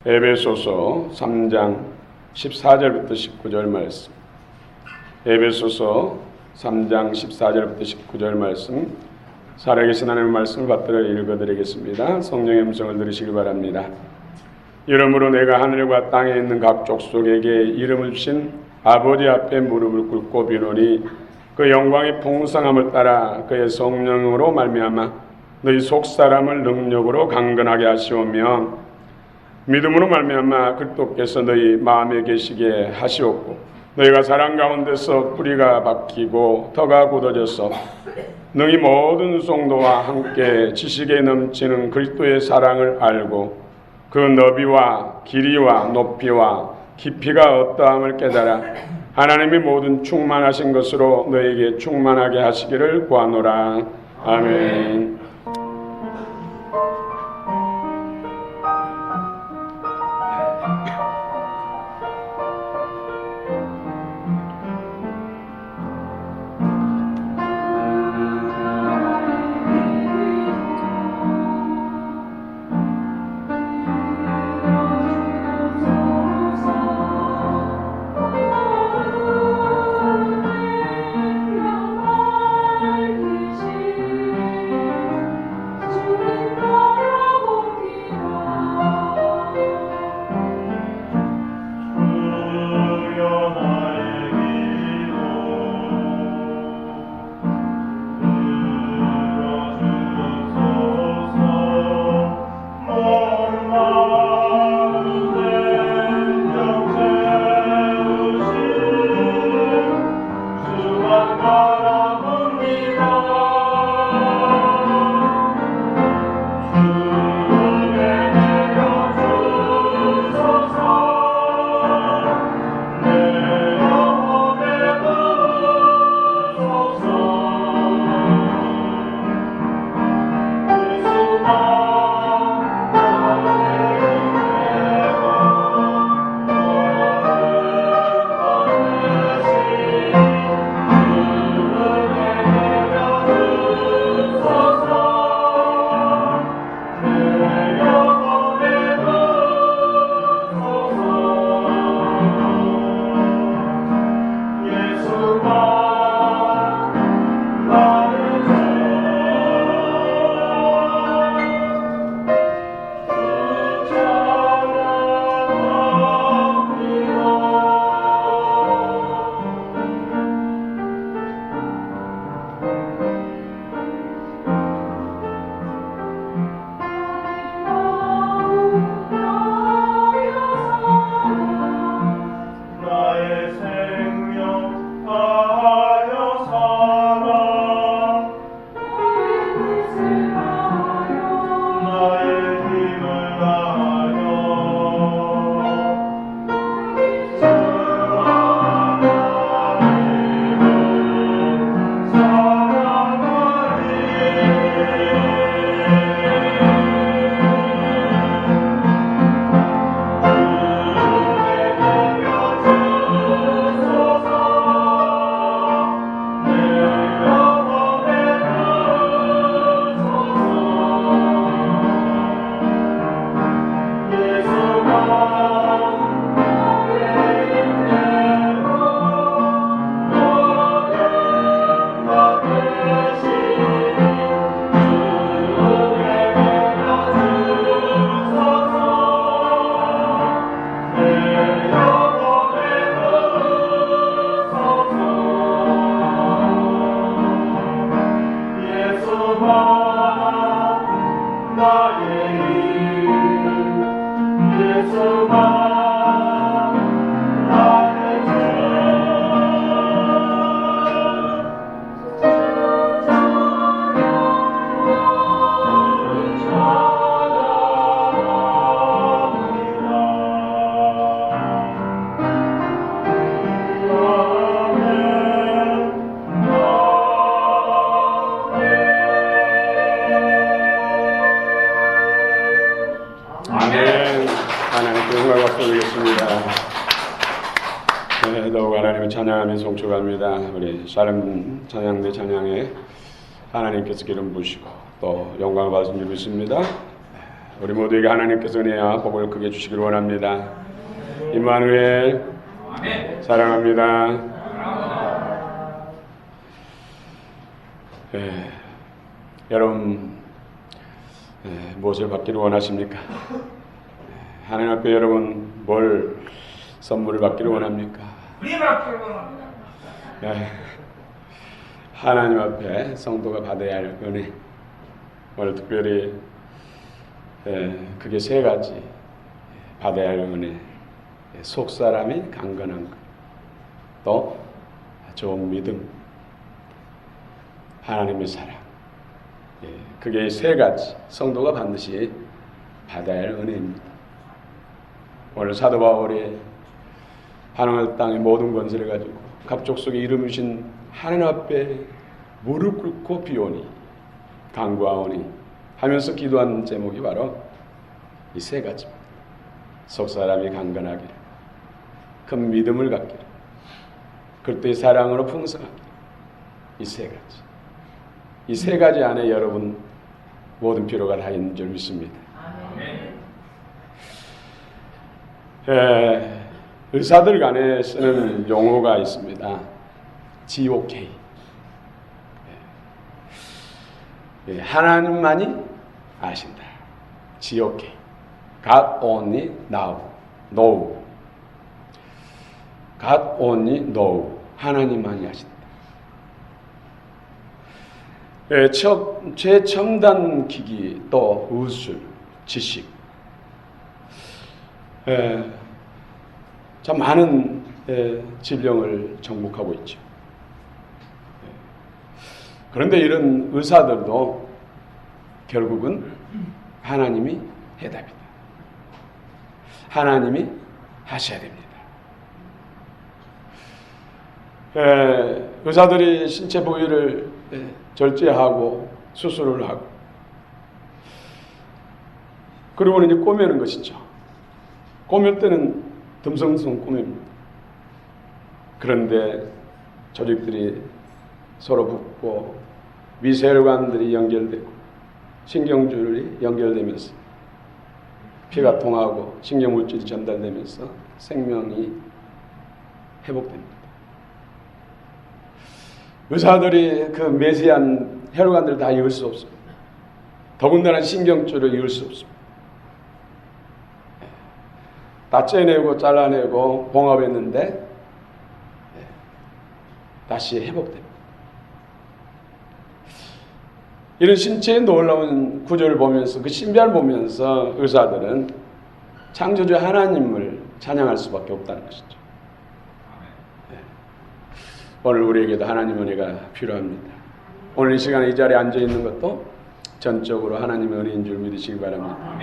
에베소서 3장 14절부터 19절 말씀. 에베소서 3장 14절부터 19절 말씀. 살아계신 하나님의 말씀을 받들어 읽어드리겠습니다. 성령의 음성을 들으시기 바랍니다. 이러므로 내가 하늘과 땅에 있는 각 족속에게 이름을 주신 아버지 앞에 무릎을 꿇고 비노니 그 영광의 풍성함을 따라 그의 성령으로 말미암아 너희 속사람을 능력으로 강건하게 하시오며 믿음으로 말미암아 그리스도께서 너희 마음에 계시게 하시옵고 너희가 사랑 가운데서 뿌리가 박히고 터가 굳어져서 너희 모든 성도와 함께 지식에 넘치는 그리스도의 사랑을 알고 그 너비와 길이와 높이와 깊이가 어떠함을 깨달아 하나님의 모든 충만하신 것으로 너에게 충만하게 하시기를 구하노라. 아멘. 찬양하며 송축합니다. 우리 샬롬 찬양대 찬양에 하나님께서 기름 부으시고 또 영광을 받으신 줄 믿습니다. 우리 모두에게 하나님께서 은혜와 복을 크게 주시길 원합니다. 임마누엘 사랑합니다. 여러분 무엇을 받기를 원하십니까? 하나님 앞에 여러분 뭘 선물을 받기를 원합니까? 하나님 앞에 성도가 받아야 할 은혜, 오늘 특별히 그게 세 가지 받아야 할 은혜. 속사람이 강건한 것, 또 좋은 믿음, 하나님의 사랑. 그게 세 가지 성도가 반드시 받아야 할 은혜입니다. 오늘 사도 바울이 하늘 땅의 모든 권세를 가지고 갑족 속에 이름이신 하나님 앞에 무릎 꿇고 비오니 간구하오니 하면서 기도한 제목이 바로 이 세 가지입니다. 속사람이 강건하기를, 큰 믿음을 갖기를, 그리스도의 사랑으로 풍성하기를. 이 세 가지. 이 세 가지 안에 여러분 모든 필요가 다 있는 줄 믿습니다. 의사들 간에 쓰는 용어가 있습니다. GOK. 하나님만이 아신다. GOK. God only know. God only know. 하나님만이 아신다. 최첨단 기기, 또 우술, 지식, 참 많은 질병을 정복하고 있죠. 그런데 이런 의사들도 결국은 하나님이 해답이다. 하나님이 하셔야 됩니다. 의사들이 신체 부위를 절제하고 수술을 하고 그리고는 이제 꼬매는 것이죠. 꼬맬 때는 듬성듬성 꼬맵니다. 그런데 조직들이 서로 붙고 미세혈관들이 연결되고 신경줄이 연결되면서 피가 통하고 신경물질이 전달되면서 생명이 회복됩니다. 의사들이 그 미세한 혈관들을 다 이을 수 없습니다. 더군다나 신경줄을 이을 수 없습니다. 다 째내고 잘라내고 봉합했는데 다시 회복됩니다. 이런 신체의 놀라운 구조를 보면서 그 신비를 보면서 의사들은 창조주 하나님을 찬양할 수밖에 없다는 것이죠. 오늘 우리에게도 하나님의 은혜가 필요합니다. 오늘 이 시간에 이 자리에 앉아 있는 것도 전적으로 하나님의 은혜인 줄 믿으시기 바랍니다.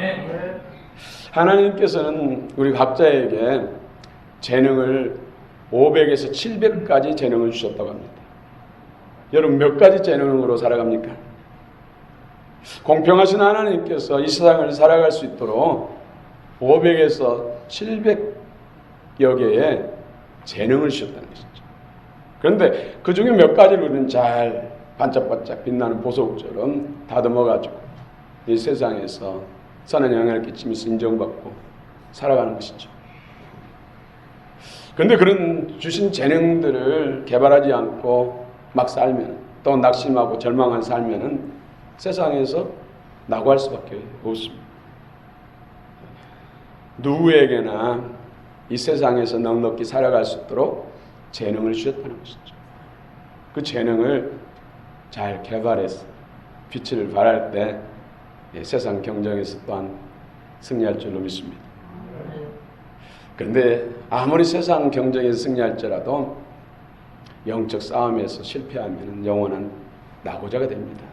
하나님께서는 우리 각자에게 재능을 500에서 700가지 재능을 주셨다고 합니다. 여러분 몇 가지 재능으로 살아갑니까? 공평하신 하나님께서 이 세상을 살아갈 수 있도록 500에서 700여 개의 재능을 주셨다는 것이죠. 그런데 그 중에 몇 가지를 우리는 잘 반짝반짝 빛나는 보석처럼 다듬어가지고 이 세상에서 선한 영향을 끼치면서 인정받고 살아가는 것이죠. 그런데 그런 주신 재능들을 개발하지 않고 막 살면, 또 낙심하고 절망한 살면은 세상에서 낙오할 수밖에 없습니다. 누구에게나 이 세상에서 넉넉히 살아갈 수 있도록 재능을 주셨다는 것이죠. 그 재능을 잘 개발해서 빛을 발할 때 세상 경쟁에서 또한 승리할 줄로 믿습니다. 그런데 아무리 세상 경쟁에서 승리할지라도 영적 싸움에서 실패하면 영원한 낙오자가 됩니다.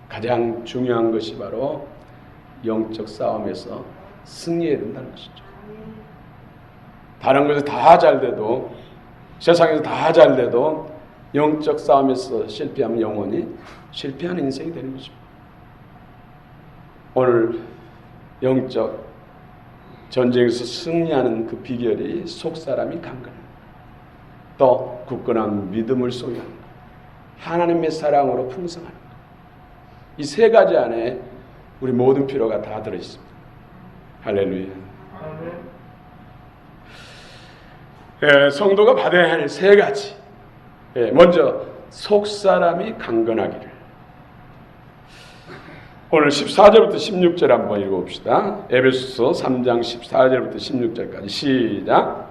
가장 중요한 것이 바로 영적 싸움에서 승리해야 된다는 것이죠. 다른 것이 다 잘 돼도, 세상에서 다 잘 돼도 영적 싸움에서 실패하면 영원히 실패하는 인생이 되는 것입니다. 오늘 영적 전쟁에서 승리하는 그 비결이 속사람이 강건한, 또 굳건한 믿음을 소유하는 것, 하나님의 사랑으로 풍성한 것. 이 세 가지 안에 우리 모든 필요가 다 들어있습니다. 할렐루야. 성도가 받아야 할 세 가지. 먼저 속사람이 강건하기를. 오늘 14절부터 16절 한번 읽어봅시다. 에베소서 3장 14절부터 16절까지 시작.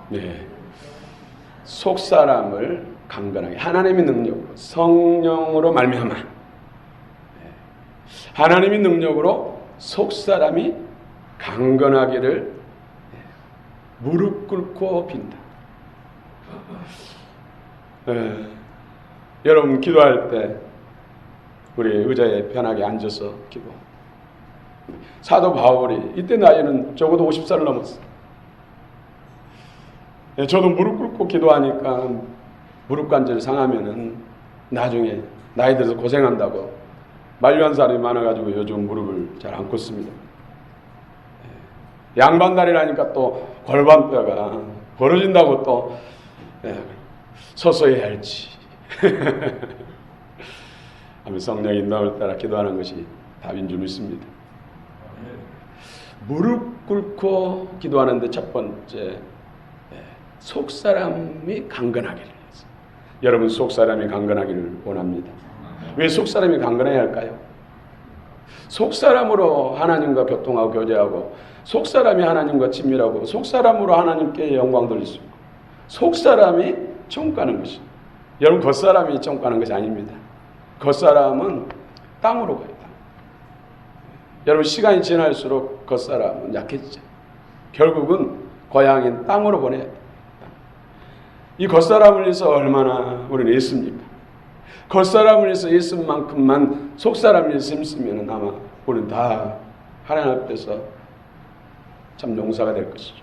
네. 속사람을 강건하게 하나님의 능력으로 성령으로 말미암아 하나님의 능력으로 속사람이 강건하기를 무릎 꿇고 빈다. 여러분 기도할 때 우리 의자에 편하게 앉아서 기도. 사도 바울이 이때 나이는 적어도 50살 넘었어요. 저도 무릎 꿇고 기도하니까 무릎 관절 상하면은 나중에 나이 들어서 고생한다고 만류한 사람이 많아가지고 요즘 무릎을 잘 안 꿇습니다. 양반다리라니까 또 골반뼈가 벌어진다고 또 서서 해야 할지. 아무 성령의 인도함을 따라 기도하는 것이 답인 줄 믿습니다. 무릎 꿇고 기도하는데 첫 번째 속사람이 강건하기를 위해서. 여러분 속사람이 강건하기를 원합니다. 왜 속사람이 강건해야 할까요? 속사람으로 하나님과 교통하고 교제하고 속사람이 하나님과 친밀하고 속사람으로 하나님께 영광 돌릴 수 있고 속사람이 천국가는 것입니다. 여러분 겉사람이 천국가는 것이 아닙니다. 겉사람은 땅으로 가요. 여러분 시간이 지날수록 겉사람은 약해지죠. 결국은 고향인 땅으로 보내야 돼요. 이 겉사람을 위해서 얼마나 우리는 애씁니까? 겉사람을 위해서 애쓴 만큼만 속사람을 위해서 힘쓰면 아마 우리는 다 하나님 앞에서 참 용사가 될 것이죠.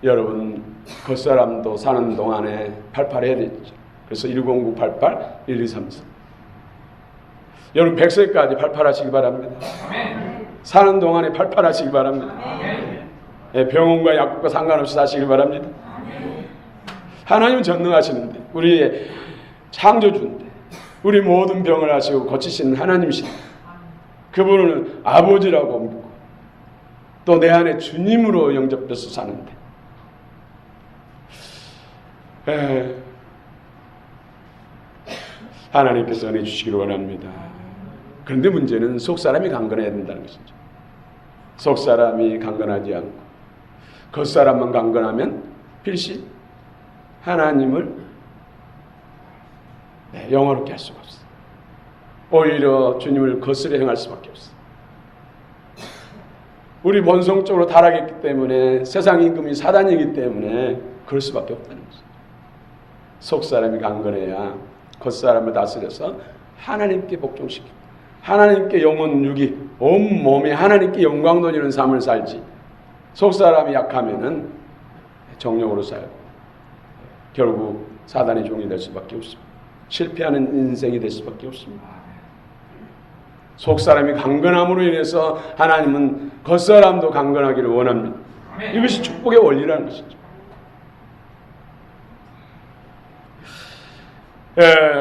여러분 겉사람도 사는 동안에 팔팔해야 되죠. 그래서 10988-1234 여러분 100세까지 팔팔하시기 바랍니다. 사는 동안에 팔팔하시기 바랍니다. 병원과 약국과 상관없이 사시길 바랍니다. 하나님은 전능하시는데 우리의 창조주인데 우리 모든 병을 하시고 고치시는 하나님이신데 그분은 아버지라고 믿고 또 내 안에 주님으로 영접돼서 사는데 하나님께서 은혜 주시기를 원합니다. 그런데 문제는 속사람이 강건해야 된다는 것이죠. 속사람이 강건하지 않고 겉사람만 강건하면 필시 하나님을 영화롭게 할 수가 없어요. 오히려 주님을 거스려 행할 수밖에 없어요. 우리 본성적으로 타락했기 때문에 세상 임금이 사단이기 때문에 그럴 수밖에 없다는 것이죠. 속사람이 강건해야 겉사람을 다스려서 하나님께 복종시키고 하나님께 영혼 육이 온 몸에 하나님께 영광 돌리는 삶을 살지 속사람이 약하면은 정령으로 살고 결국 사단의 종이 될 수밖에 없습니다. 실패하는 인생이 될 수밖에 없습니다. 속사람이 강건함으로 인해서 하나님은 겉사람도 강건하기를 원합니다. 이것이 축복의 원리라는 것이죠.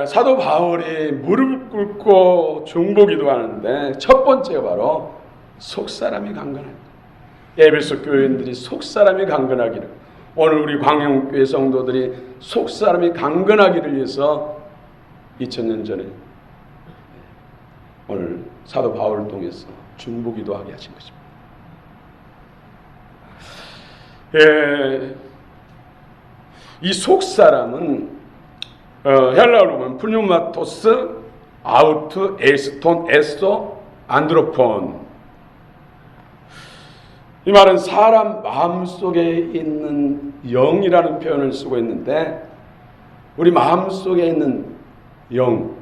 사도 바울이 무릎 꿇고 중보기도 하는데 첫 번째가 바로 속사람이 강건합니다. 에베소 교인들이 속사람이 강건하기를 오늘 우리 광영교회 성도들이 속사람이 강건하기를 위해서 2000년 전에 오늘 사도 바울을 통해서 중보기도 하게 하신 것입니다. 이 속사람은 헬라어로 보면 푸뉴마토스, 아우트, 에스톤, 에스토, 안드로폰. 이 말은 사람 마음속에 있는 영이라는 표현을 쓰고 있는데 우리 마음속에 있는 영,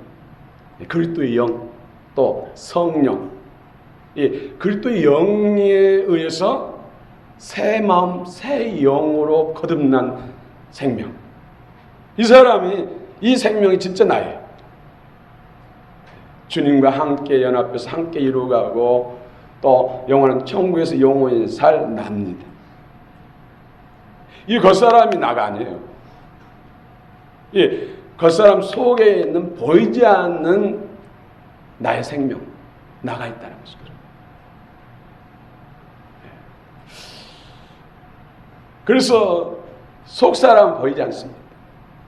그리스도의 영, 또 성령, 이 그리스도의 영에 의해서 새 마음, 새 영으로 거듭난 생명. 이 사람이 이 생명이 진짜 나예요. 주님과 함께 연합해서 함께 이루어가고 또 영원한 천국에서 영원히 살 납니다. 이 겉사람이 나가 아니에요. 이 겉사람 속에 있는 보이지 않는 나의 생명, 나가 있다는 것이죠. 그래서 속사람은 보이지 않습니다.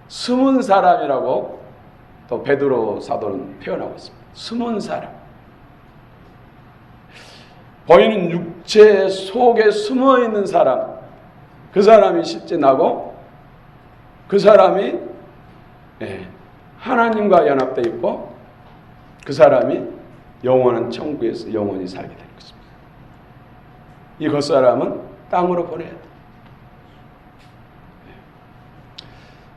숨은 사람이라고 또 베드로 사도는 표현하고 있습니다. 숨은 사람. 보이는 육체 속에 숨어 있는 사람, 그 사람이 실제 나고 그 사람이 하나님과 연합되어 있고 그 사람이 영원한 천국에서 영원히 살게 되는 것입니다. 이 겉사람은 땅으로 보내야 돼.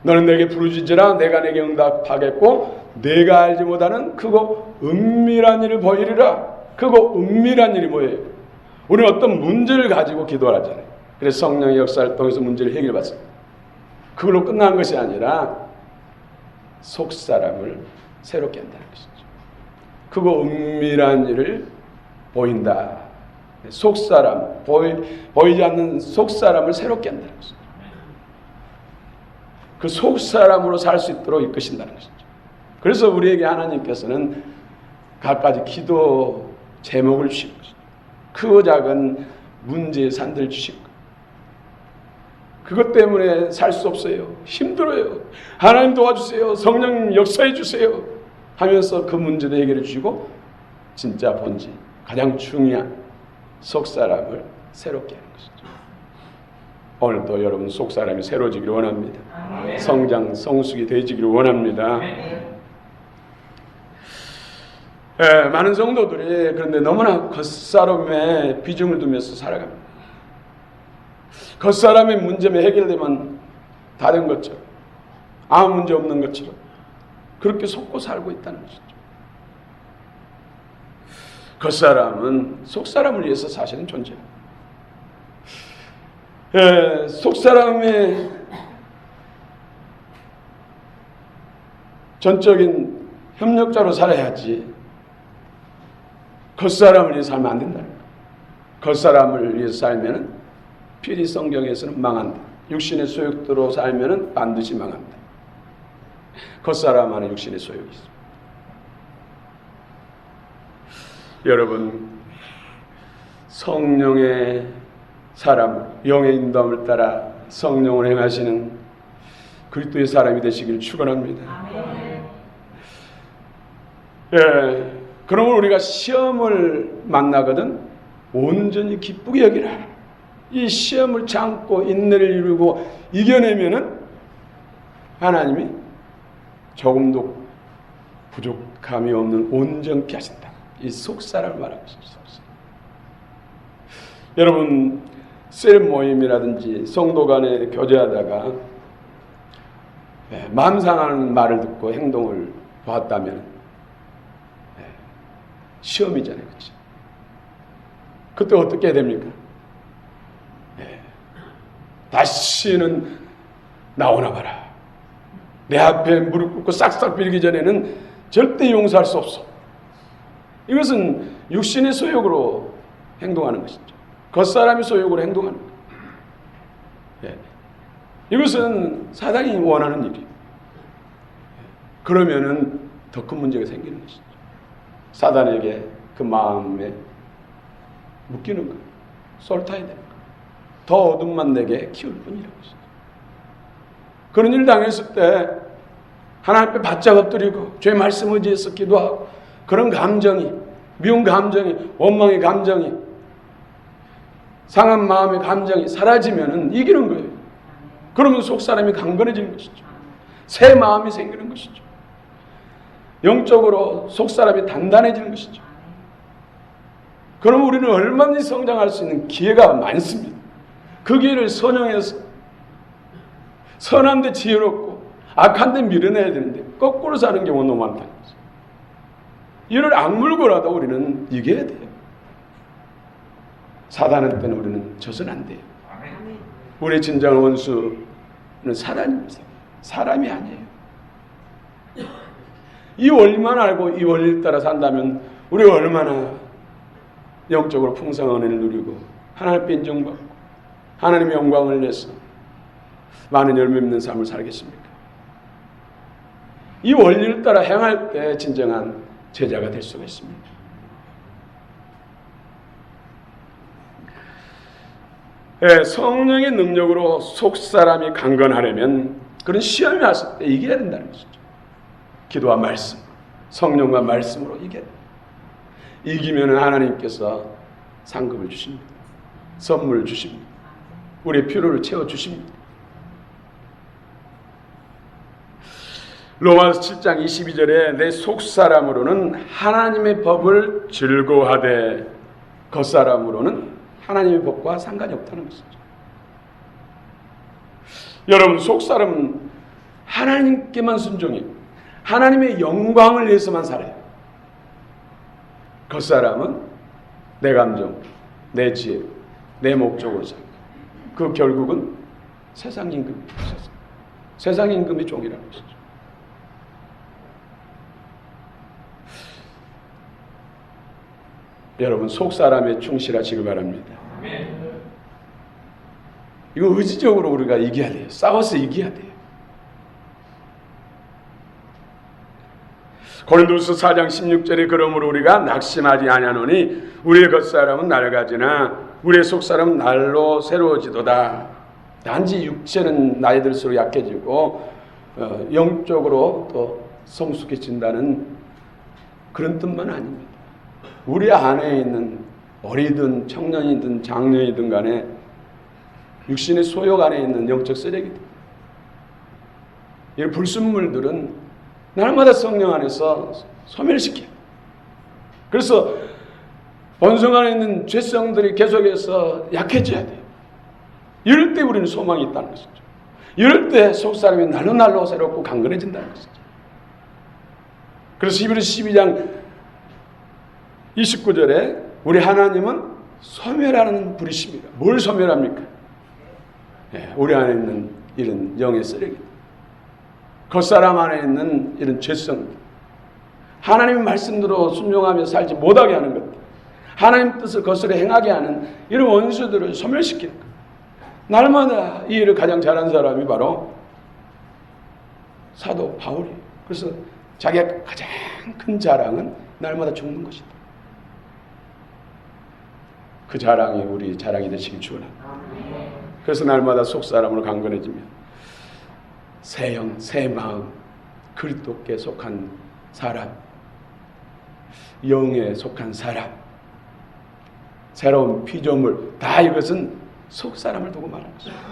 너는 내게 부르짖으라 내가 내게 응답하겠고 내가 알지 못하는 크고 은밀한 일을 보이리라. 크고 은밀한 일이 뭐예요? 우리는 어떤 문제를 가지고 기도를 하잖아요. 그래서 성령의 역사를 통해서 문제를 해결받습니다. 그걸로 끝난 것이 아니라 속사람을 새롭게 한다는 것이죠. 크고 은밀한 일을 보인다. 속사람, 보이지 않는 속사람을 새롭게 한다는 것이죠. 그 속사람으로 살 수 있도록 이끄신다는 것이죠. 그래서 우리에게 하나님께서는 갖가지 기도 제목을 주신 것이죠. 크고 작은 문제의 산들을 주신 것. 그것 때문에 살 수 없어요. 힘들어요. 하나님 도와주세요. 성령 역사해 주세요. 하면서 그 문제도 해결해 주시고 진짜 본질, 가장 중요한 속사람을 새롭게 하는 것이죠. 오늘도 여러분 속사람이 새로워지기를 원합니다. 아멘. 성장, 성숙이 되어지기를 원합니다. 많은 성도들이 그런데 너무나 겉사람에 비중을 두면서 살아갑니다. 겉사람의 문제만 해결되면 다 된 것처럼 아무 문제 없는 것처럼 그렇게 속고 살고 있다는 것이죠. 겉사람은 속사람을 위해서 사실은 존재합니다. 속사람의 전적인 협력자로 살아야지 겉사람을 위해서 살면 안 된다는 거예요. 겉사람을 위해서 살면 필히 성경에서는 망한다. 육신의 소욕대로 살면 반드시 망한다. 겉사람 안에 육신의 소욕이 있습니다. 여러분, 성령의 사람, 영의 인도함을 따라 성령을 행하시는 그리스도의 사람이 되시기를 축원합니다. 그러면 우리가 시험을 만나거든 온전히 기쁘게 여기라. 이 시험을 참고 인내를 이루고 이겨내면은 하나님이 조금도 부족함이 없는 온전케 하신다. 이 속사람을 말하고 있습니다. 여러분 셀 모임이라든지 성도 간에 교제하다가 마음 상하는 말을 듣고 행동을 봤다면 시험이잖아요. 그렇죠? 그때 어떻게 해야 됩니까? 다시는 나오나 봐라. 내 앞에 무릎 꿇고 싹싹 빌기 전에는 절대 용서할 수 없어. 이것은 육신의 소욕으로 행동하는 것이죠. 겉사람의 소욕으로 행동하는 거예요. 이것은 사단이 원하는 일이에요. 그러면은 더 큰 문제가 생기는 것이죠. 사단에게 그 마음에 묶이는 거예요. 쏠타야 되는 거예요. 더 어둠만 내게 키울 뿐이라고 것이죠. 그런 일 당했을 때 하나님 앞에 바짝 엎드리고 주의 말씀 의지해서 기도하고 그런 감정이, 미운 감정이, 원망의 감정이, 상한 마음의 감정이 사라지면은 이기는 거예요. 그러면 속사람이 강건해지는 것이죠. 새 마음이 생기는 것이죠. 영적으로 속사람이 단단해지는 것이죠. 그럼 우리는 얼마든지 성장할 수 있는 기회가 많습니다. 그 기회를 선용해서 선한 데 지혜롭고 악한 데 밀어내야 되는데 거꾸로 사는 경우가 너무 많다는 거죠. 이를 악물고라도 우리는 이겨야 돼요. 사단한테는 우리는 져서는 안 돼요. 우리의 진정한 원수는 사단입니다. 사람이 아니에요. 이 원리만 알고 이 원리를 따라 산다면 우리가 얼마나 영적으로 풍성한 은혜를 누리고 하나님께 인정받고 하나님의 영광을 내서 많은 열매 맺는 삶을 살겠습니까? 이 원리를 따라 행할 때 진정한 제자가 될 수가 있습니다. 성령의 능력으로 속사람이 강건하려면 그런 시험이 왔을 때 이겨야 된다는 것이죠. 기도와 말씀, 성령과 말씀으로 이겨야 됩니다. 이기면 하나님께서 상급을 주십니다. 선물을 주십니다. 우리의 필요를 채워주십니다. 로마서 7장 22절에 내 속사람으로는 하나님의 법을 즐거워하되 겉사람으로는 하나님의 법과 상관이 없다는 것이죠. 여러분, 속사람은 하나님께만 순종해 하나님의 영광을 위해서만 살아요. 겉사람은 내 감정, 내 지혜, 내 목적으로 살고 그 결국은 세상 임금입니다. 세상 임금의 종이라는 것이죠. 여러분, 속사람에 충실하시기 바랍니다. 이거 의지적으로 우리가 이겨야 돼요. 싸워서 이겨야 돼요. 고린도서 4장 16절에 그러므로 우리가 낙심하지 아니하노니 우리의 겉사람은 낡아지나 우리의 속사람은 날로 새로워지도다. 단지 육체는 나이 들수록 약해지고 영적으로 또 성숙해진다는 그런 뜻만 아닙니다. 우리 안에 있는 어리든 청년이든 장년이든 간에 육신의 소욕 안에 있는 영적 쓰레기들, 이런 불순물들은 날마다 성령 안에서 소멸시켜요. 그래서 본성 안에 있는 죄성들이 계속해서 약해져야 돼요. 이럴 때 우리는 소망이 있다는 것이죠. 이럴 때 속사람이 날로 새롭고 강건해진다는 것이죠. 그래서 히브리 12장 29절에 우리 하나님은 소멸하는 분이십니다. 뭘 소멸합니까? 우리 안에 있는 이런 영의 쓰레기, 겉사람 안에 있는 이런 죄성, 하나님의 말씀대로 순종하며 살지 못하게 하는 것, 하나님 뜻을 거스려 행하게 하는 이런 원수들을 소멸시키는 것. 날마다 이 일을 가장 잘한 사람이 바로 사도 바울이에요. 그래서 자기가 가장 큰 자랑은 날마다 죽는 것이다. 그 자랑이 우리 자랑이 되시길 축원합니다. 그래서 날마다 속사람으로 강건해지면 새 영, 새 마음, 그리스도께 속한 사람, 영에 속한 사람, 새로운 피조물, 다 이것은 속사람을 두고 말하는 것입니다.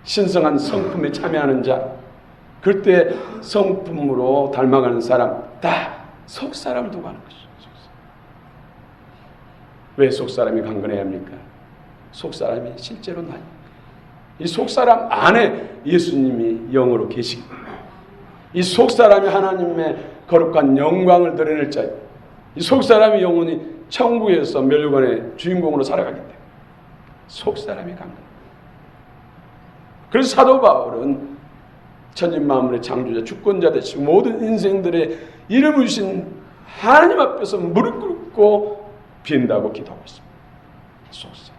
신성한 성품에 참여하는 자, 그때 성품으로 닮아가는 사람, 다 속사람을 두고 하는 것이죠. 왜 속사람이 강건해야 합니까? 속사람이 실제로 나요. 이 속사람 안에 예수님이 영으로 계시기 때문에 이 속사람이 하나님의 거룩한 영광을 드러낼 자예요. 이 속사람이 영원히 천국에서 멸관의 주인공으로 살아가기 때문에 속사람이 강건해요. 그래서 사도 바울은 천진만물의 창조자, 주권자 되시고 모든 인생들의 이름을 주신 하나님 앞에서 무릎 꿇고 빈다고 기도하고 있습니다. 속사람.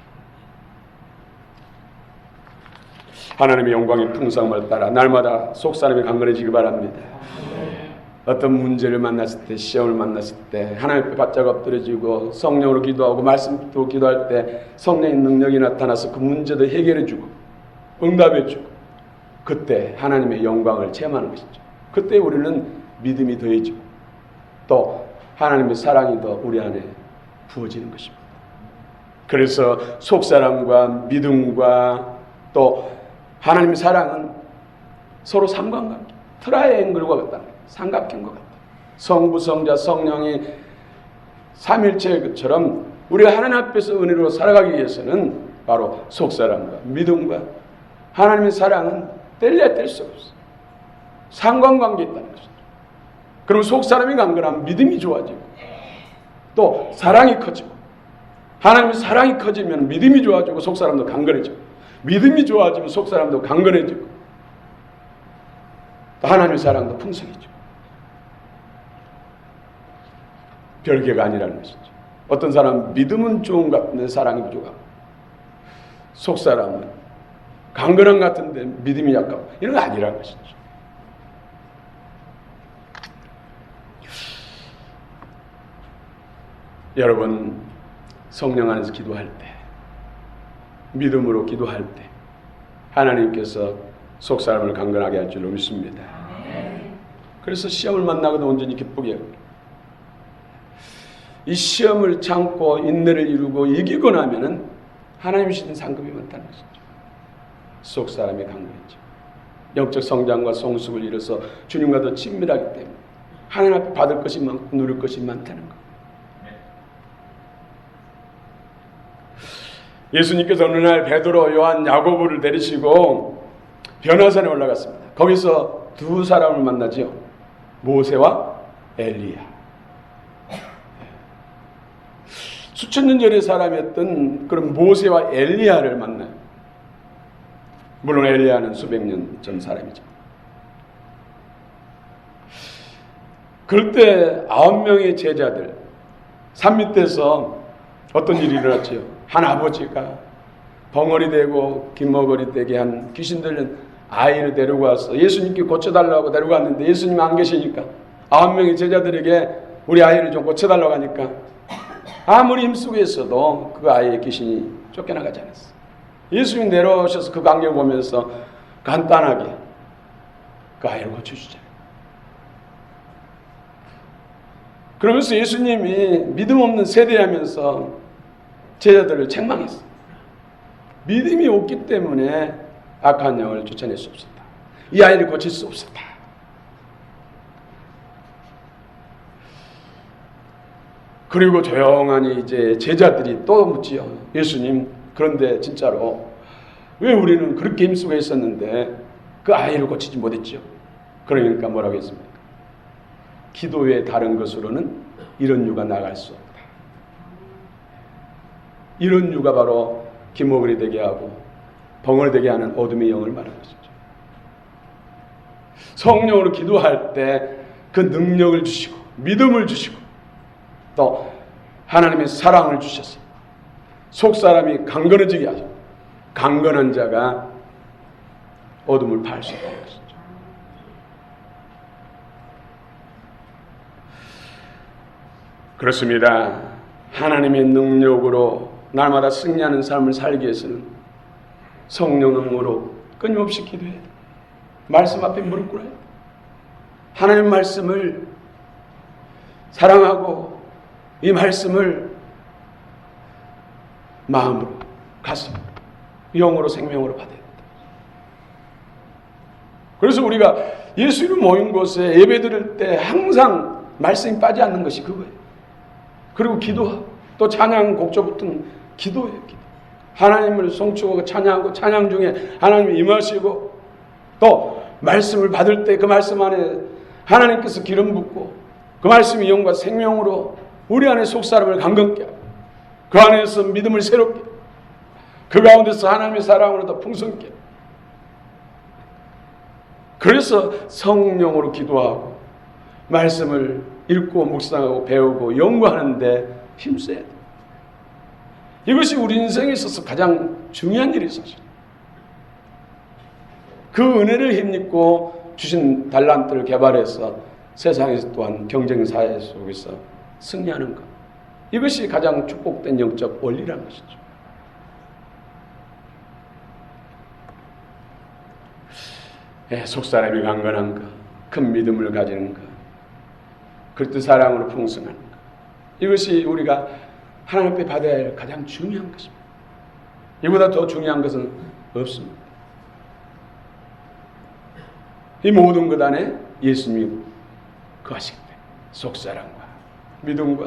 하나님의 영광의 풍성함을 따라 날마다 속사람이 강건해지길 바랍니다. 어떤 문제를 만났을 때, 시험을 만났을 때 하나님 앞에 바짝 엎드려지고 성령으로 기도하고 말씀으로 기도할 때 성령의 능력이 나타나서 그 문제도 해결해주고 응답해주고 그때 하나님의 영광을 체험하는 것이죠. 그때 우리는 믿음이 더해지고 또 하나님의 사랑이 더 우리 안에 부어지는 것입니다. 그래서 속사람과 믿음과 또 하나님의 사랑은 서로 상관관계, 트라이앵글과 같다. 삼각형과 같다. 성부, 성자, 성령이 삼일체의 것처럼 우리가 하나님 앞에서 은혜로 살아가기 위해서는 바로 속사람과 믿음과 하나님의 사랑은 뗄래야 뗄 수 없어. 상관관계에 있다는 것이죠. 그럼 속사람이 강건하면 믿음이 좋아지고 또 사랑이 커지고 하나님의 사랑이 커지면 믿음이 좋아지고 속사람도 강건해지고 믿음이 좋아지면 속사람도 강건해지고 또 하나님의 사랑도 풍성해지고 별개가 아니라는 것이죠. 어떤 사람은 믿음은 좋은 것 같은데 사랑이 부족하고, 속 사람은 강건한 것 같은데 믿음이 약하고, 이런 거 아니라는 것이죠. 여러분, 성령 안에서 기도할 때, 믿음으로 기도할 때 하나님께서 속 사람을 강건하게 할 줄로 믿습니다. 그래서 시험을 만나고도 온전히 기쁘게 해요. 이 시험을 참고 인내를 이루고 이기고 나면은 하나님 주신 상급이 많다는 것이죠. 속 사람이 강건해져 영적 성장과 성숙을 이뤄서 주님과 더 친밀하기 때문에 하나님 앞에 받을 것이 많고 누릴 것이 많다는 것. 예수님께서 어느 날 베드로, 요한, 야고보를 데리시고 변화산에 올라갔습니다. 거기서 두 사람을 만나지요. 모세와 엘리야. 수천 년 전의 사람이었던 그런 모세와 엘리야를 만나요. 물론 엘리야는 수백 년 전 사람이죠. 그럴 때 9명의 제자들, 산 밑에서 어떤 일이 일어났지요. 한 아버지가 벙어리 되고 긴머거리 되게 한 귀신 들린 아이를 데리고 와서 예수님께 고쳐달라고 데리고 왔는데 예수님 안 계시니까 9명의 제자들에게 우리 아이를 좀 고쳐달라고 하니까 아무리 힘쓰고 있어도 그 아이의 귀신이 쫓겨나가지 않았어. 예수님 내려오셔서 그 광경을 보면서 간단하게 그 아이를 고쳐주잖아요. 그러면서 예수님이 믿음 없는 세대하면서 제자들을 책망했어. 믿음이 없기 때문에 악한 영을 쫓아낼 수 없었다. 이 아이를 고칠 수 없었다. 그리고 조용하니 이제 제자들이 또 묻지요. 예수님, 그런데 진짜로 왜 우리는 그렇게 힘쓰고 있었는데 그 아이를 고치지 못했지요? 그러니까 뭐라고 했습니까? 기도 외에 다른 것으로는 이런 유가 나갈 수 없다. 이런 유가 바로 기모글이 되게 하고 벙어리 되게 하는 어둠의 영을 말하는 것이죠. 성령으로 기도할 때 그 능력을 주시고 믿음을 주시고 또 하나님의 사랑을 주셔서 속사람이 강건해지게 하죠. 강건한 자가 어둠을 파할 수 있다는 것이죠. 그렇습니다. 하나님의 능력으로 날마다 승리하는 삶을 살기 위해서는 성령으로 끊임없이 기도해야 돼. 말씀 앞에 무릎 꿇어야 돼. 하나님 말씀을 사랑하고 이 말씀을 마음으로, 가슴으로, 영으로, 생명으로 받아야 된다. 그래서 우리가 예수 이름 모인 곳에 예배 드릴 때 항상 말씀이 빠지지 않는 것이 그거예요. 그리고 기도하고 또 찬양 곡조부터는 기도예요. 기도. 하나님을 송축하고 찬양하고 찬양 중에 하나님이 임하시고 또 말씀을 받을 때 그 말씀 안에 하나님께서 기름 붓고 그 말씀이 영과 생명으로 우리 안에 속사람을 강건케 하고 그 안에서 믿음을 새롭게 하고 그 가운데서 하나님의 사랑으로 더 풍성케 하고 그래서 성령으로 기도하고 말씀을 읽고 묵상하고 배우고 연구하는데 힘써야 돼. 이것이 우리 인생에 있어서 가장 중요한 일이 사실. 그 은혜를 힘입고 주신 달란트를 개발해서 세상에서 또한 경쟁 사회 속에서 승리하는 것. 이것이 가장 축복된 영적 원리라는 것이죠. 속사람이 강건한 것, 큰 믿음을 가지는 것, 그리스도 사랑으로 풍성한 것. 이것이 우리가 하나님 앞에 받아야 할 가장 중요한 것입니다. 이보다 더 중요한 것은 없습니다. 이 모든 것 안에 예수님이 거하시기 때문에 속사랑과 믿음과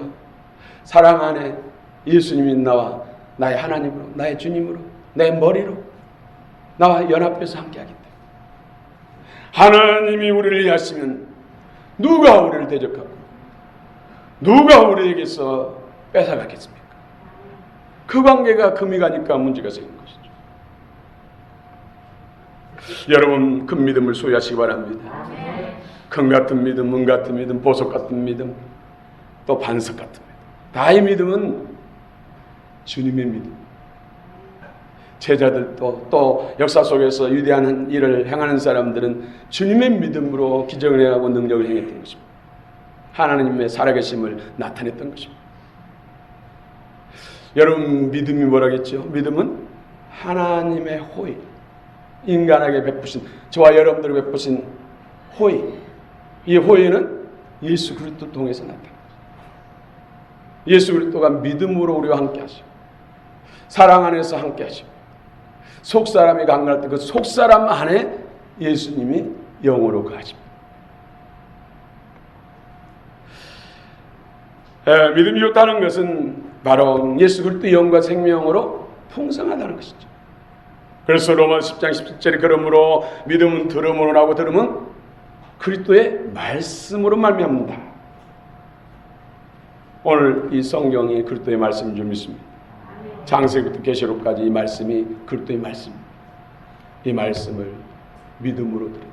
사랑 안에 예수님이 나와 나의 하나님으로, 나의 주님으로, 내 머리로 나와 연합해서 함께하기 때문에 하나님이 우리를 위하시면 누가 우리를 대적하고 누가 우리에게서 뺏어가겠습니까? 그 관계가 금이 가니까 문제가 생긴 것이죠. 여러분 큰 믿음을 소유하시기 바랍니다. 금 같은 믿음, 은 같은 믿음, 보석 같은 믿음, 또 반석 같습니다. 다의 믿음은 주님의 믿음. 제자들도 또 역사 속에서 위대한 일을 행하는 사람들은 주님의 믿음으로 기적을 행하고 능력을 행했던 것입니다. 하나님의 살아계심을 나타냈던 것입니다. 여러분 믿음이 뭐라겠죠? 믿음은 하나님의 호의, 인간에게 베푸신, 저와 여러분들에게 베푸신 호의. 이 호의는 예수 그리스도 통해서 나타납니다. 예수 그리스도가 믿음으로 우리와 함께 하시고 사랑 안에서 함께 하시고 속사람이 강건할 때 그 속사람 안에 예수님이 영으로 거하십니다. 믿음이 좋다는 것은 바로 예수 그리스도의 영과 생명으로 풍성하다는 것이죠. 그래서 로마 10장 17절에 그러므로 믿음은 들음으로 나고 들음은 그리스도의 말씀으로 말미암는다. 오늘 이 성경이 그리스도의 말씀인 줄 믿습니다. 창세기부터 계시록까지 이 말씀이 그리스도의 말씀입니다. 이 말씀을 믿음으로 드립니다.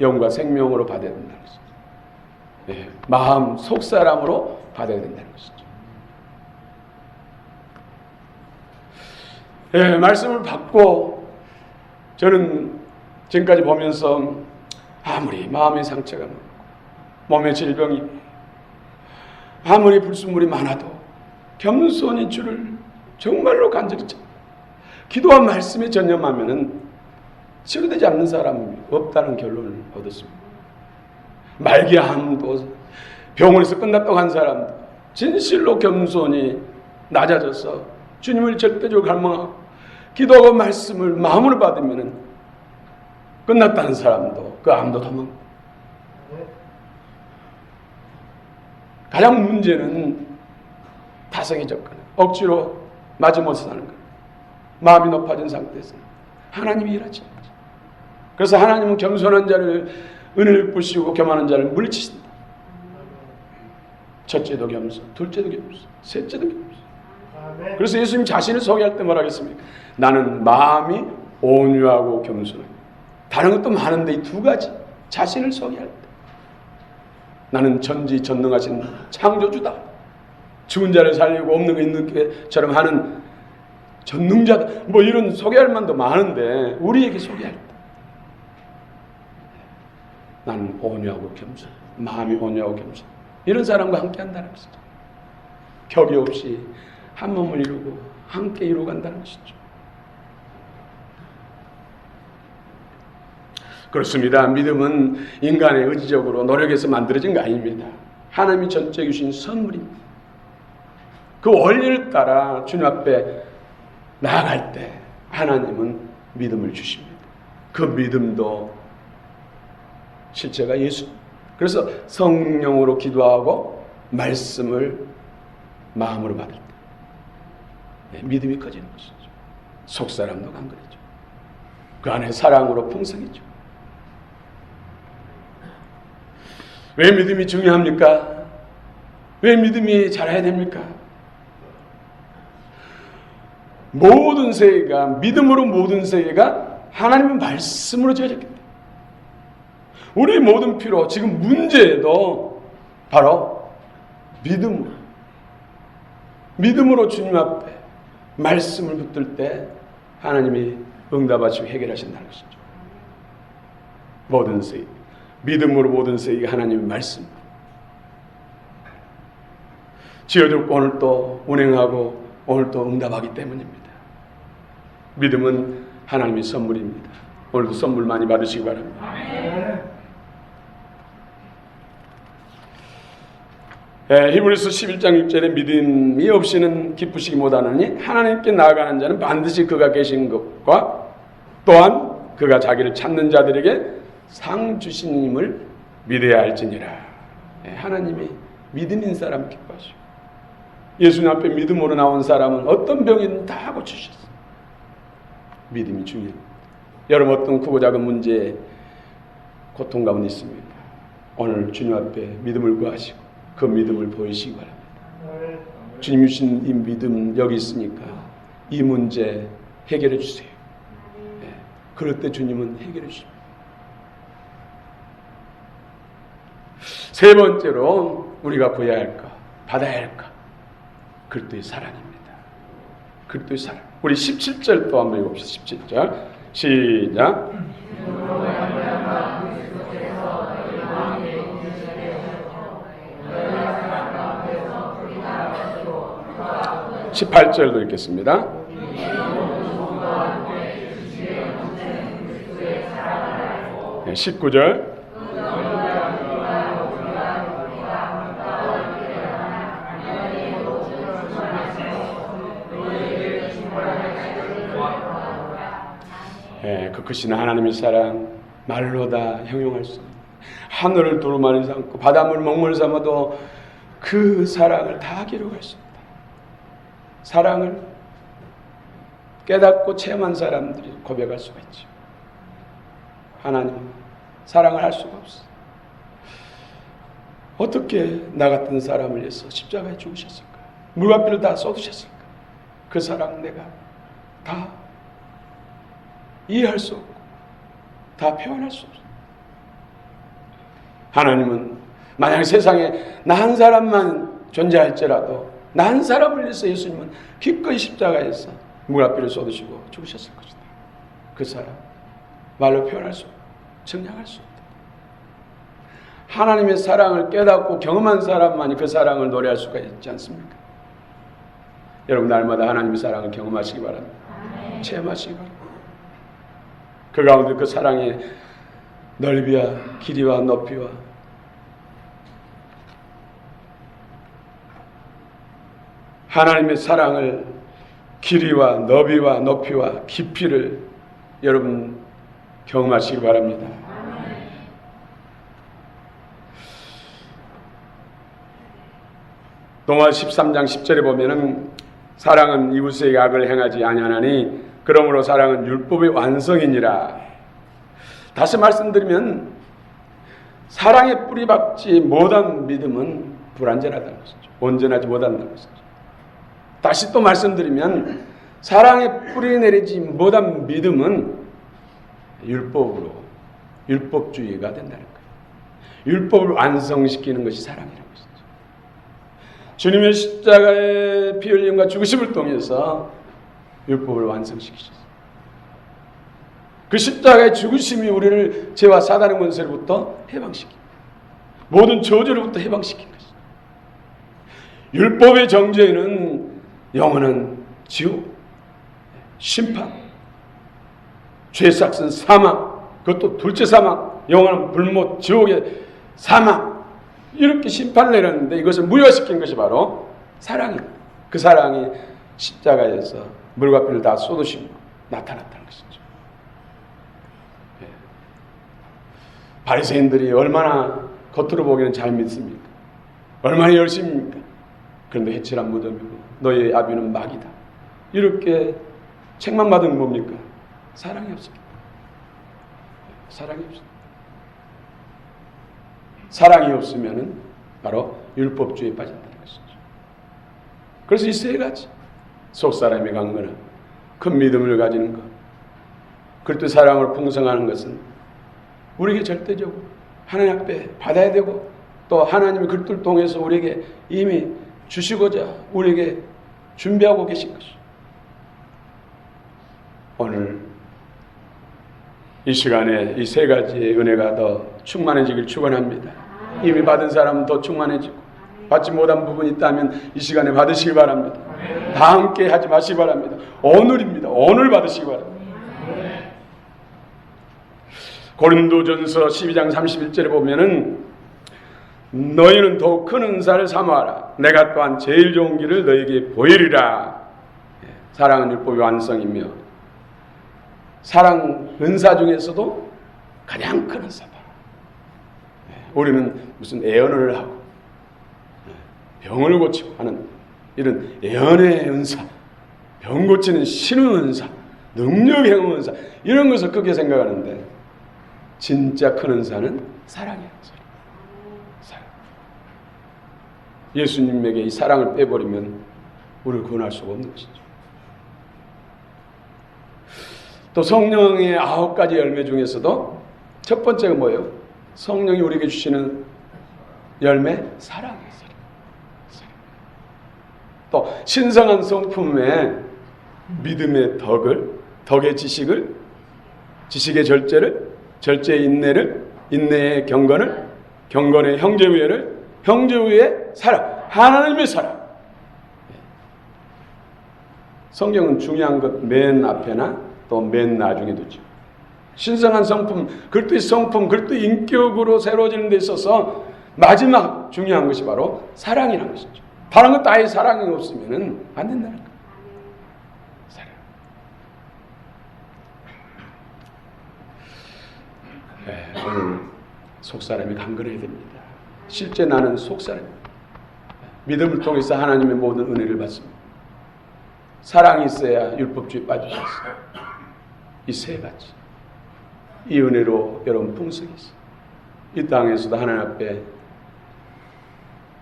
영과 생명으로 받아야 된다는 것이죠. 네, 마음 속사람으로 받아야 된다는 것이죠. 네, 말씀을 받고 저는 지금까지 보면서 아무리 마음의 상처가 많고 몸의 질병이 아무리 불순물이 많아도 겸손히 주를 정말로 간절히 찾고 기도와 말씀에 전념하면은 치료되지 않는 사람이 없다는 결론을 얻었습니다. 말기암도 병원에서 끝났다고 한 사람도 진실로 겸손히 낮아져서 주님을 절대적으로 갈망하고 기도하고 말씀을 마음으로 받으면은 끝났다는 사람도 그 암도 도망. 가장 문제는 타성이 접근, 억지로 마지못을 하는 거예요. 마음이 높아진 상태에서 하나님이 일하지 않죠. 그래서 하나님은 겸손한 자를 은혜를 부시고 겸하는 자를 물리치신다. 첫째도 겸손, 둘째도 겸손, 셋째도 겸손. 그래서 예수님 자신을 소개할 때 뭐라 하겠습니까? 나는 마음이 온유하고 겸손하다. 다른 것도 많은데 이 두 가지 자신을 소개할 때 나는 전지전능하신 창조주다. 죽은 자를 살리고 없는 거 있는 것처럼 하는 전능자다. 뭐 이런 소개할 만도 많은데 우리에게 소개할 때 나는 온유하고 겸손, 마음이 온유하고 겸손. 이런 사람과 함께 한다는 것이죠. 격이 없이 한 몸을 이루고 함께 이루어 간다는 것이죠. 그렇습니다. 믿음은 인간의 의지적으로 노력해서 만들어진 거 아닙니다. 하나님이 전적으로 주신 선물입니다. 그 원리를 따라 주님 앞에 나아갈 때 하나님은 믿음을 주십니다. 그 믿음도 실체가 예수. 그래서 성령으로 기도하고 말씀을 마음으로 받을 때 믿음이 커지는 것이죠. 속사람도 강건해져. 그 안에 사랑으로 풍성해져. 왜 믿음이 중요합니까? 왜 믿음이 잘해야 됩니까? 모든 세계가 믿음으로 모든 세계가 하나님의 말씀으로 지어졌기 때문에 우리 모든 필요 지금 문제도 바로 믿음으로 주님 앞에 말씀을 붙들 때 하나님이 응답하시고 해결하신다는 것이죠. 모든 세계 믿음으로 모든 세계가 하나님의 말씀 지어졌고 오늘 또 운행하고 오늘 또 응답하기 때문입니다. 믿음은 하나님의 선물입니다. 오늘도 선물 많이 받으시기 바랍니다. 히브리서 11장 6절에 믿음이 없이는 기쁘시기 못하느니 하나님께 나아가는 자는 반드시 그가 계신 것과 또한 그가 자기를 찾는 자들에게 상 주시님을 믿어야 할지니라. 하나님이 믿음 있는 사람 기뻐하시고 예수님 앞에 믿음으로 나온 사람은 어떤 병이든 다 고치셨어요. 믿음이 중요합니다. 여러분 어떤 크고 작은 문제에 고통 가운데 있습니다. 오늘 주님 앞에 믿음을 구하시고 그 믿음을 보이시기 바랍니다. 주님 주신 이 믿음 여기 있으니까 이 문제 해결해 주세요. 그럴 때 주님은 해결해 주십니다. 세 번째로 우리가 구해야 할까? 받아야 할까? 그리스도의 사랑입니다. 그리스도의 사랑. 우리 17절 또 한번 읽읍시다. 17절 시작. 18절도 읽겠습니다. 19절 그 크신 하나님의 사랑 말로 다 형용할 수 없는, 하늘을 두루마리 삼고 바닷물 먹물 삼아도 그 사랑을 다 기록할 수 없다. 사랑을 깨닫고 체험한 사람들이 고백할 수가 있죠. 하나님은 사랑을 할 수가 없어. 어떻게 나 같은 사람을 위해서 십자가에 죽으셨을까? 물과 피를 다 쏟으셨을까? 그 사랑 내가 다 이해할 수 없고 다 표현할 수 없어. 하나님은 만약 세상에 나 한 사람만 존재할지라도 나 한 사람을 위해서 예수님은 기꺼이 십자가에서 물과 피를 쏟으시고 죽으셨을 것이다. 그 사람 말로 표현할 수 없고 정량할 수 없다. 하나님의 사랑을 깨닫고 경험한 사람만이 그 사랑을 노래할 수가 있지 않습니까? 여러분 날마다 하나님의 사랑을 경험하시기 바랍니다. 체험하시기 바랍니다. 그 가운데 그 사랑의 넓이와 길이와 높이와 하나님의 사랑을 길이와 너비와 높이와 깊이를 여러분 경험하시기 바랍니다. 동화 13장 10절에 보면은 사랑은 이웃에게 악을 행하지 아니하나니 그러므로 사랑은 율법의 완성이니라. 다시 말씀드리면 사랑에 뿌리박지 못한 믿음은 불완전하다는 것이죠. 온전하지 못한다는 것이죠. 다시 또 말씀드리면 사랑에 뿌리 내리지 못한 믿음은 율법주의가 된다는 거예요. 율법을 완성시키는 것이 사랑이라는 것이죠. 주님의 십자가의 피 흘림과 죽으심을 통해서 율법을 완성시키셨어요. 그 십자가의 죽으심이 우리를 죄와 사단의 권세로부터 해방시킵니다. 모든 저주로부터 해방시킨 것이죠. 율법의 정죄는 영원한 지옥, 심판, 죄삭은 사망, 그것도 둘째 사망, 영원한 불못, 지옥의 사망, 이렇게 심판을 내렸는데 이것을 무효시킨 것이 바로 사랑입니다. 그 사랑이 십자가에서 물과 피를 다 쏟으시고 나타났다는 것이죠. 바리새인들이 얼마나 겉으로 보기에는 잘 믿습니까? 얼마나 열심입니까? 그런데 해칠한 무덤이고 너의 아비는 마귀다. 이렇게 책망받은 건 뭡니까? 사랑이 없습니다. 사랑이 없습니다. 사랑이 없으면은 바로 율법주의에 빠진다는 것이죠. 그래서 이 세 가지, 속사람이 강건한 큰 믿음을 가지는 것, 그리스도의 사랑을 풍성하는 것은 우리에게 절대적으로 하나님 앞에 받아야 되고 또 하나님이 그리스도를 통해서 우리에게 이미 주시고자 우리에게 준비하고 계신 것이죠. 오늘 이 시간에 이 세 가지의 은혜가 더 충만해지길 축원합니다. 이미 받은 사람은 더 충만해지고 받지 못한 부분이 있다면 이 시간에 받으시기 바랍니다. 다 함께 하지 마시기 바랍니다. 오늘입니다. 오늘 받으시기 바랍니다. 고린도전서 12장 31절에 보면은 너희는 더욱 큰 은사를 사모하라. 내가 또한 제일 좋은 길을 너희에게 보이리라. 사랑은 율법의 완성이며 사랑 은사 중에서도 가장 큰 은사다. 우리는 무슨 애언을 하고 병을 고치고 하는 이런 애언의 은사, 병 고치는 신의 은사, 능력 행한 은사 이런 것을 크게 생각하는데 진짜 큰 은사는 사랑이에요. 사랑. 예수님에게 이 사랑을 빼버리면 우리를 구원할 수가 없는 것이죠. 또 성령의 9가지 열매 중에서도 첫 번째가 뭐예요? 성령이 우리에게 주시는 열매 사랑이에요. 사랑. 또 신성한 성품에 믿음의 덕의 지식을, 지식의 절제를, 절제의 인내를, 인내의 경건을, 경건의 형제우애를, 형제우애의 사랑, 하나님의 사랑. 성경은 중요한 것 맨 앞에나 또 맨 나중에 두죠. 신성한 성품, 그리스도의 성품, 그리스도의 인격으로 새로워지는 데 있어서 마지막 중요한 것이 바로 사랑이라는 것이죠. 다른 것 따위 사랑이 없으면 안 된다는 거예요. 사랑. 오늘 속사람이 강건해야 됩니다. 실제 나는 속사람입니다. 믿음을 통해서 하나님의 모든 은혜를 받습니다. 사랑이 있어야 율법주의 빠질 수 있어요. 이 세 가지. 이 은혜로 여러분 풍성히 있어요. 이 땅에서도 하나님 앞에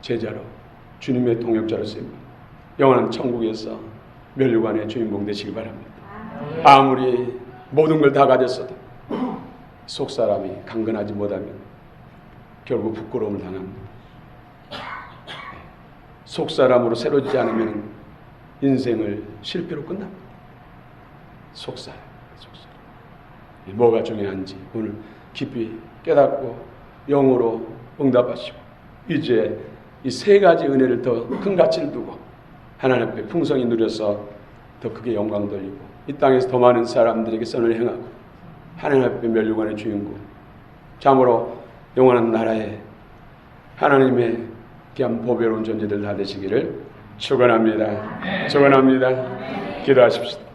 제자로 주님의 동역자로 쓰입니다. 영원한 천국에서 멸류관의 주인공 되시기 바랍니다. 아무리 모든 걸 다 가졌어도 속사람이 강건하지 못하면 결국 부끄러움을 당합니다. 속사람으로 새로워지지 않으면 인생을 실패로 끝납니다. 속사람. 뭐가 중요한지 오늘 깊이 깨닫고 영으로 응답하시고 이제 이 세 가지 은혜를 더 큰 가치를 두고 하나님 앞에 풍성히 누려서 더 크게 영광 돌리고 이 땅에서 더 많은 사람들에게 선을 행하고 하나님 앞에 멸류관의 주인공 참으로 영원한 나라에 하나님의 귀한 보배로운 존재들 다 되시기를 축원합니다. 축원합니다. 기도하십시오.